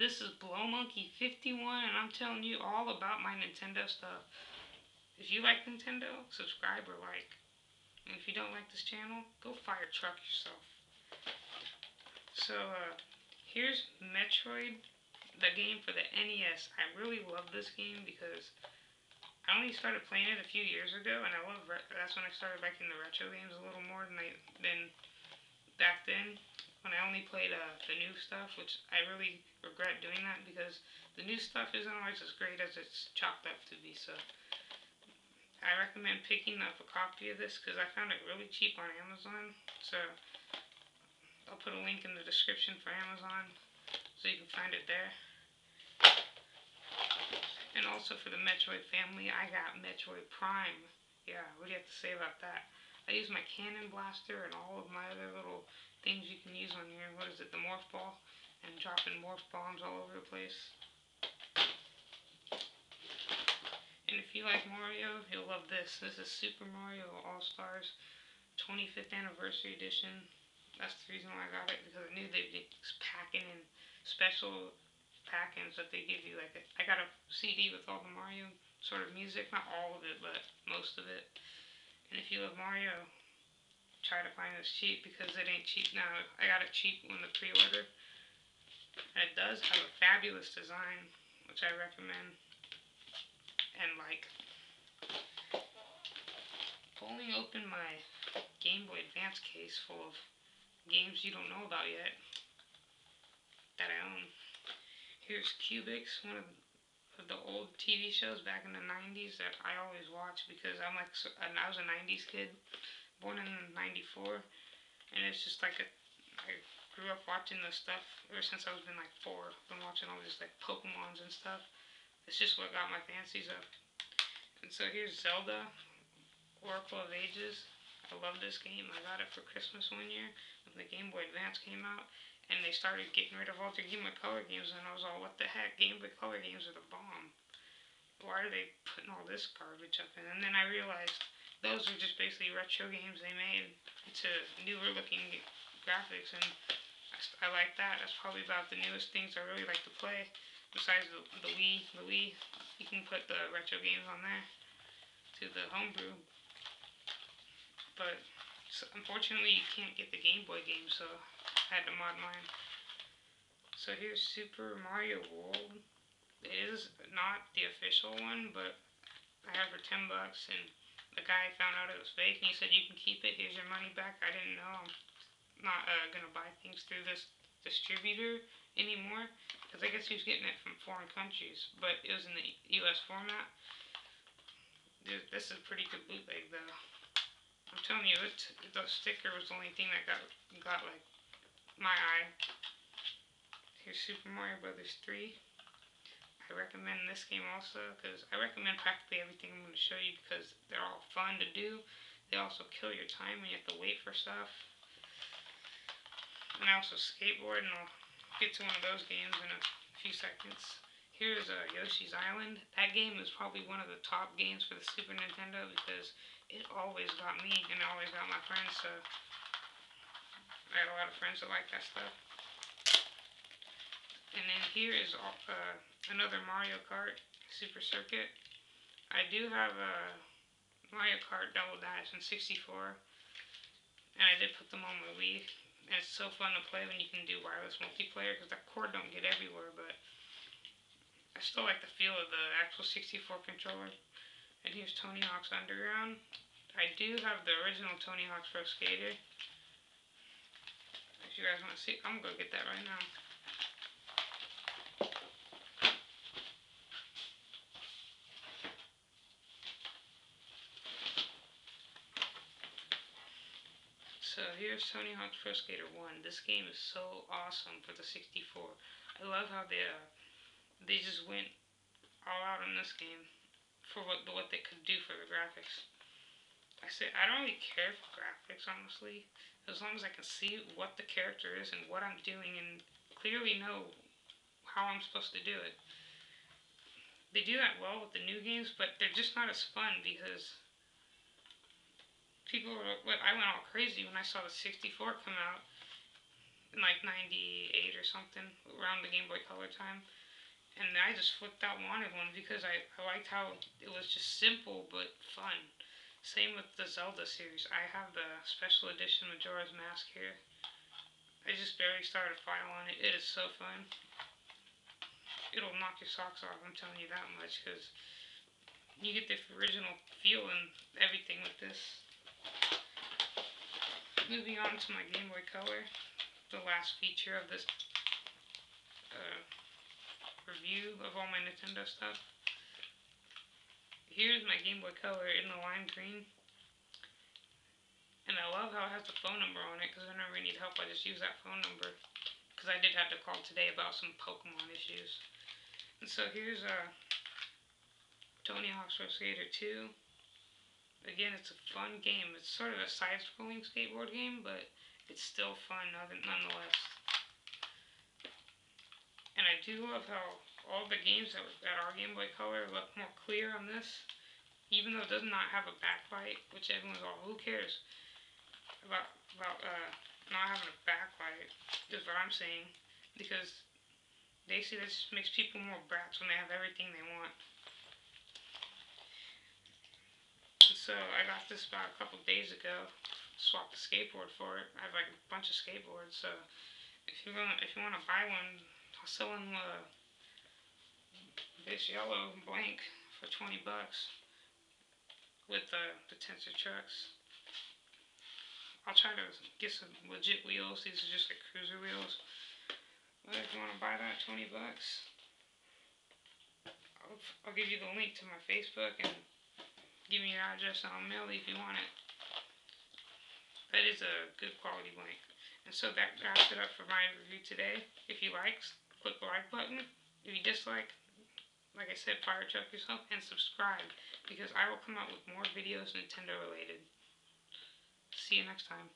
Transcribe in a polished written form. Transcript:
This is Blow Monkey 51, and I'm telling you all about my Nintendo stuff. If you like Nintendo, subscribe or like. And if you don't like this channel, go fire truck yourself. So, here's Metroid, the game for the NES. I really love this game because I only started playing it a few years ago, and that's when I started liking the retro games a little more than back then, when I only played the new stuff, which I really regret doing that because the new stuff isn't always as great as it's chalked up to be. So I recommend picking up a copy of this because I found it really cheap on Amazon. So I'll put a link in the description for Amazon so you can find it there. And also for the Metroid family, I got Metroid Prime. Yeah, what do you have to say about that? I use my cannon blaster and all of my other little things you can use on here. What is it? The morph ball. And dropping morph bombs all over the place. And if you like Mario, you'll love this. This is Super Mario AllStars 25th Anniversary Edition. That's the reason why I got it, because I knew they'd be packing in special pack-ins that they give you. Like I got a CD with all the Mario sort of music. Not all of it, but most of it. And if you love Mario, try to find this cheap because it ain't cheap now. I got it cheap on the pre-order. And it does have a fabulous design, which I recommend. And like, pulling open my Game Boy Advance case full of games you don't know about yet that I own. Here's Cubix, one of the old TV shows back in the 90s that I always watch because I was a 90s kid, born in 94, and it's just like I grew up watching this stuff ever since I was been like 4. I've been watching all these like Pokemons and stuff. It's just what got my fancies up. And so here's Zelda, Oracle of Ages. I love this game. I got it for Christmas one year when the Game Boy Advance came out. And they started getting rid of all the Game Boy Color games. And I was all, what the heck? Game Boy Color games are the bomb. Why are they putting all this garbage up in? And then I realized those are just basically retro games they made to newer looking graphics. And I like that. That's probably about the newest things I really like to play. Besides the Wii. The Wii, you can put the retro games on there to the homebrew. But unfortunately, you can't get the Game Boy game, so I had to mod mine. So here's Super Mario World. It is not the official one, but I have it for $10, and the guy found out it was fake, and he said, you can keep it, here's your money back. I didn't know. I'm not going to buy things through this distributor anymore, because I guess he was getting it from foreign countries, but it was in the US format. This is a pretty good bootleg, though. I'm telling you, the sticker was the only thing that got like my eye. Here's Super Mario Brothers 3. I recommend this game also because I recommend practically everything I'm going to show you because they're all fun to do. They also kill your time when you have to wait for stuff. And I also skateboard, and I'll get to one of those games in a few seconds. Here's Yoshi's Island. That game is probably one of the top games for the Super Nintendo because it always got me and it always got my friends, so I had a lot of friends that like that stuff. And then here is another Mario Kart Super Circuit. I do have a Mario Kart Double Dash in 64, and I did put them on my Wii. And it's so fun to play when you can do wireless multiplayer because that cord don't get everywhere, but I still like the feel of the actual 64 controller. And here's Tony Hawk's Underground. I do have the original Tony Hawk's Pro Skater. If you guys want to see, I'm going to go get that right now. So here's Tony Hawk's Pro Skater 1. This game is so awesome for the 64. I love how they just went all out in this game for what they could do for the graphics. I don't really care for graphics, honestly, as long as I can see what the character is and what I'm doing and clearly know how I'm supposed to do it. They do that well with the new games, but they're just not as fun because I went all crazy when I saw the 64 come out, in like 98 or something, around the Game Boy Color time. And I just flipped out and wanted one because I liked how it was just simple but fun. Same with the Zelda series. I have the special edition Majora's Mask here. I just barely started a file on it. It is so fun. It'll knock your socks off, I'm telling you that much, because you get the original feel and everything with this. Moving on to my Game Boy Color, the last feature of this review of all my Nintendo stuff. Here's my Game Boy Color in the lime green. And I love how it has the phone number on it, because whenever I need help, I just use that phone number. Because I did have to call today about some Pokemon issues. And so here's Tony Hawk's Pro Skater 2. Again, it's a fun game. It's sort of a side-scrolling skateboard game, but it's still fun nonetheless. And I do love how all the games that are Game Boy Color look more clear on this, even though it does not have a backlight, which everyone's all, who cares about not having a backlight, is what I'm saying, because they see this makes people more brats when they have everything they want. So I got this about a couple days ago. Swapped a skateboard for it. I have like a bunch of skateboards. So if you want to buy one, I'll sell them this yellow blank for $20 with the tensor trucks. I'll try to get some legit wheels. These are just like cruiser wheels. But if you want to buy that, $20. I'll give you the link to my Facebook and give me your address and I'll mail it if you want it. That is a good quality blank. And so that wraps it up for my review today. If you liked, click the like button. If you dislike, like I said, fire truck yourself and subscribe, because I will come out with more videos Nintendo related. See you next time.